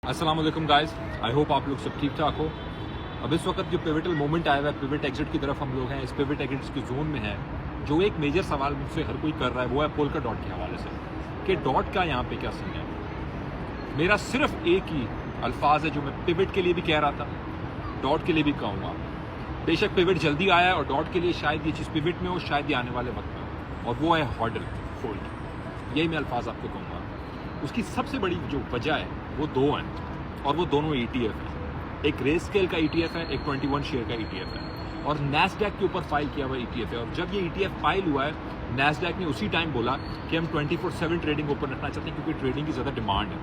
अस्सलाम वालेकुम guys, I hope आप लोग सब ठीक ठाक हो। अब इस वक्त जो पिवटल मोमेंट आया हुआ है, पिवट एग्जिट की तरफ हम लोग हैं। इस पिवट एग्जिट के जोन में है। जो एक मेजर सवाल मुझसे हर कोई कर रहा है वो है पोल्का डॉट के हवाले से कि डॉट का यहाँ पे क्या सीन है। मेरा सिर्फ एक ही अल्फाज है जो मैं पिवट के लिए भी कह रहा था, डॉट के लिए भी कहूँगा। बेशक पिवट जल्दी आया और डॉट के लिए शायद ये चीज़ पिवट में हो, शायद ये आने वाले वक्त में हो, और वो है हॉडल फोल्ड। यही मैं अल्फाज आपको कहूँगा। उसकी सबसे बड़ी जो वजह है वो दो हैं, और वो दोनों ETF हैं। एक रेस स्केल का ETF है, एक 21 शेयर का ETF है, और नैस्डैक के ऊपर फाइल किया हुआ ETF है। और जब ये ETF फाइल हुआ है, नैस्डैक ने उसी टाइम बोला कि हम 24/7 ट्रेडिंग ओपन रखना चाहते हैं क्योंकि ट्रेडिंग की ज़्यादा डिमांड है।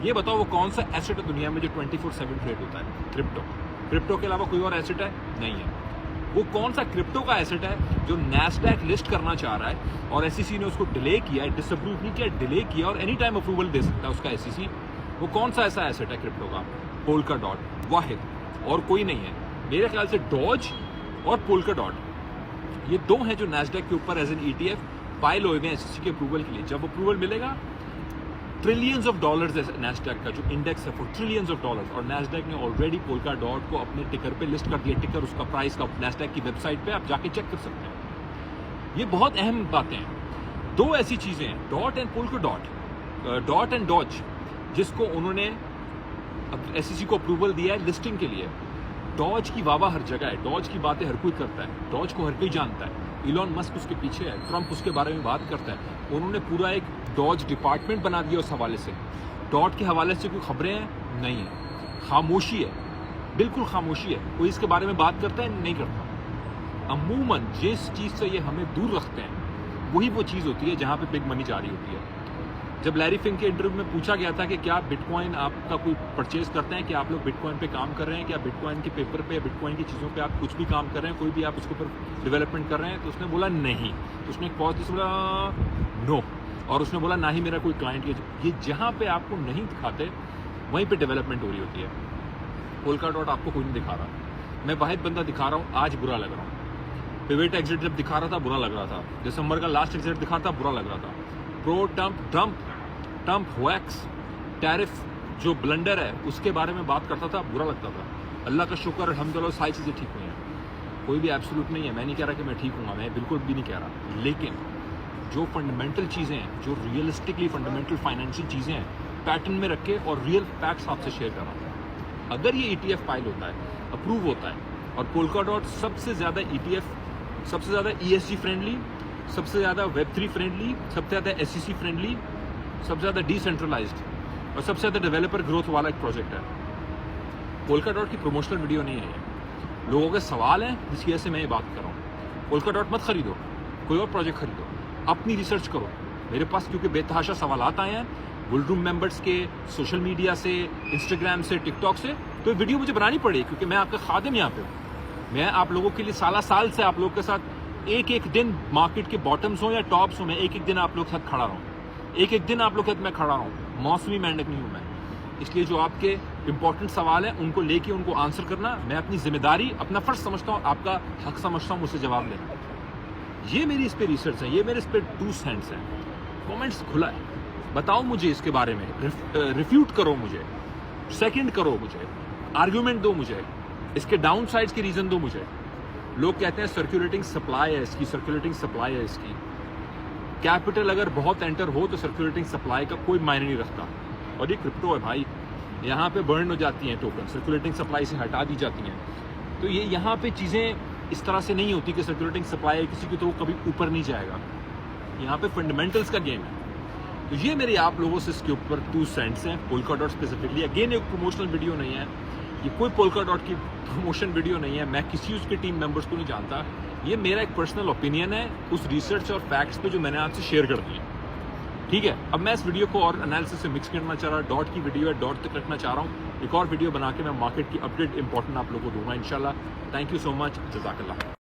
ये बताओ वो कौन सा एसेट है दुनिया में जो 24/7 ट्रेड होता है? क्रिप्टो। क्रिप्टो के अलावा कोई और एसेट है? नहीं है। वो कौन सा क्रिप्टो का एसेट है जो नैस्डैक लिस्ट करना चाह रहा है और SEC ने उसको डिले किया है, डिसअप्रूव नहीं किया, डिले किया, और एनी टाइम अप्रूवल दे सकता है उसका SEC। वो कौन सा ऐसा एसेट है क्रिप्टो का? पोल्का डॉट, वाहिद, और कोई नहीं है। मेरे ख्याल से डॉज और पोल्का डॉट ये दो हैं जो नैस्डैक के ऊपर एज एन ETF फाइल हुए हैं SEC के अप्रूवल के लिए। जब अप्रूवल मिलेगा, ट्रिलियंस ऑफ डॉलर्स है नैस्डैक का जो इंडेक्स है, फॉर ट्रिलियंस ऑफ डॉलर्स, और नैस्डैक ने ऑलरेडी पोल्का डॉट को अपने टिकर पे लिस्ट कर दिया। टिकर उसका प्राइस का नैस्डैक की वेबसाइट पे आप जाके चेक कर सकते हैं। ये बहुत अहम बातें हैं। दो ऐसी चीजें हैं, dot and polka dot, dot and dodge, जिसको उन्होंने SEC को अप्रूवल दिया है लिस्टिंग के लिए। डॉज की वावा हर जगह है, डॉज की बातें हर कोई करता है, डॉज को हर कोई जानता है। इलॉन मस्क उसके पीछे है, ट्रंप उसके बारे में बात करता है। उन्होंने पूरा एक डॉज डिपार्टमेंट बना दिया उस हवाले से। डॉट के हवाले से कोई खबरें हैं? नहीं है, खामोशी है, बिल्कुल खामोशी है। कोई इसके बारे में बात करता है? नहीं करता। अमूमन जिस चीज़ से ये हमें दूर रखते हैं वही वो चीज़ होती है जहाँ पे बिग मनी जारी होती है। जब लैरी फिंक के इंटरव्यू में पूछा गया था कि क्या बिटकॉइन आपका कोई परचेज करते हैं, कि आप लोग बिटकॉइन पे काम कर रहे हैं, क्या बिटकॉइन के पेपर पे, बिटकॉइन की चीज़ों पे आप कुछ भी काम कर रहे हैं, कोई भी आप उसके ऊपर डेवलपमेंट कर रहे हैं, तो उसने बोला नहीं। तो उसने एक पॉज दी, बोला नो, और उसने बोला ना ही मेरा कोई क्लाइंट। ये जहाँ पे आपको नहीं दिखाते वहीं पे डेवलपमेंट हो रही होती है। पोल्का डॉट आपको कोई नहीं दिखा रहा। मैं वाहिद बंदा दिखा रहा हूँ, आज बुरा लग रहा हूँ। पिवट एग्जिट जब दिखा रहा था बुरा लग रहा था, दिसंबर का लास्ट एग्जिट दिखा था बुरा लग रहा था। प्रो ट्रंप वैक्स टैरिफ जो ब्लंडर है उसके बारे में बात करता था, बुरा लगता था। अल्लाह का शुक्र, अल्हम्दुलिल्लाह, सारी चीज़ें ठीक हुई हैं। कोई भी एब्सोल्यूट नहीं है, मैं नहीं कह रहा कि मैं ठीक हूँ, मैं बिल्कुल भी नहीं कह रहा। लेकिन जो फंडामेंटल चीज़ें हैं, जो रियलिस्टिकली फंडामेंटल फाइनेंशियल चीज़ें हैं, पैटर्न में रख के और रियल फैक्ट्स आपसे शेयर कर रहा हूँ। अगर ये ETF फाइल होता है, अप्रूव होता है, और पोल्का डॉट सबसे ज़्यादा ETF, सबसे ज़्यादा ESG फ्रेंडली, सबसे ज़्यादा Web3 फ्रेंडली, सबसे ज़्यादा SEC फ्रेंडली, सबसे ज़्यादा डिसेंट्रलाइज्ड और सबसे ज़्यादा डेवलपर ग्रोथ वाला एक प्रोजेक्ट है। पोल्का डॉट की प्रमोशनल वीडियो नहीं है। लोगों के सवाल हैं जिसकी वजह से मैं ये बात कर रहा हूँ। पोल्का डॉट मत खरीदो, कोई और प्रोजेक्ट खरीदो, अपनी रिसर्च करो। मेरे पास क्योंकि बेतहाशा सवाल आए हैं वुल रूम मेंबर्स के, सोशल मीडिया से, इंस्टाग्राम से, टिकटॉक से, तो ये वीडियो मुझे बनानी पड़ी क्योंकि मैं आपका खादिम यहाँ पे हूँ। मैं आप लोगों के लिए साल से आप लोगों के साथ एक दिन मार्केट के बॉटम्स हो या टॉप्स हो, मैं एक दिन आप लोग के साथ खड़ा रहूँ, एक दिन आप लोग के साथ मैं खड़ा रहूँ। मौसमी मेंढक नहीं हूँ मैं। इसलिए जो आपके इंपॉर्टेंट सवाल हैं उनको लेके उनको आंसर करना मैं अपनी जिम्मेदारी, अपना फर्ज समझता हूँ, आपका हक समझता हूँ मुझसे जवाब लेना। ये मेरी इस पे रिसर्च है, ये मेरे इस पे 2 सेंट्स हैं। कमेंट्स खुला है, बताओ मुझे इसके बारे में, रिफ्यूट करो मुझे, सेकंड करो मुझे, आर्ग्यूमेंट दो मुझे, इसके डाउन साइड्स के रीजन दो मुझे। लोग कहते हैं सर्कुलेटिंग सप्लाई है इसकी, सर्कुलेटिंग सप्लाई है इसकी। कैपिटल अगर बहुत एंटर हो तो सर्कुलेटिंग सप्लाई का कोई मायने नहीं रखता। और ये क्रिप्टो है भाई, यहाँ पे बर्न हो जाती हैं टोकन, सर्कुलेटिंग सप्लाई से हटा दी जाती हैं। तो ये यहाँ पे चीज़ें इस तरह से नहीं होती कि सर्कुलेटिंग सप्लाई किसी की तो कभी ऊपर नहीं जाएगा। यहाँ पे फंडामेंटल्स का गेम है। तो ये मेरे आप लोगों से इसके ऊपर 2 सेंट्स हैं। पोल्का डॉट स्पेसिफिकली, अगेन एक प्रमोशनल वीडियो नहीं है ये, कोई पोल्का डॉट की प्रमोशन वीडियो नहीं है। मैं किसी उसके टीम मेंबर्स को नहीं जानता। ये मेरा एक पर्सनल ओपिनियन है उस रिसर्च और फैक्ट्स पे जो मैंने आपसे शेयर कर दिए, ठीक है। अब मैं इस वीडियो को और एनालिसिस से मिक्स करना चाह रहा, डॉट की वीडियो है, डॉट तक रखना चाह रहा हूँ। एक और वीडियो बना के मैं मार्केट की अपडेट इंपॉर्टेंट आप लोगों को दूंगा इंशाल्लाह। थैंक यू सो मच, जज़ाकल्लाह।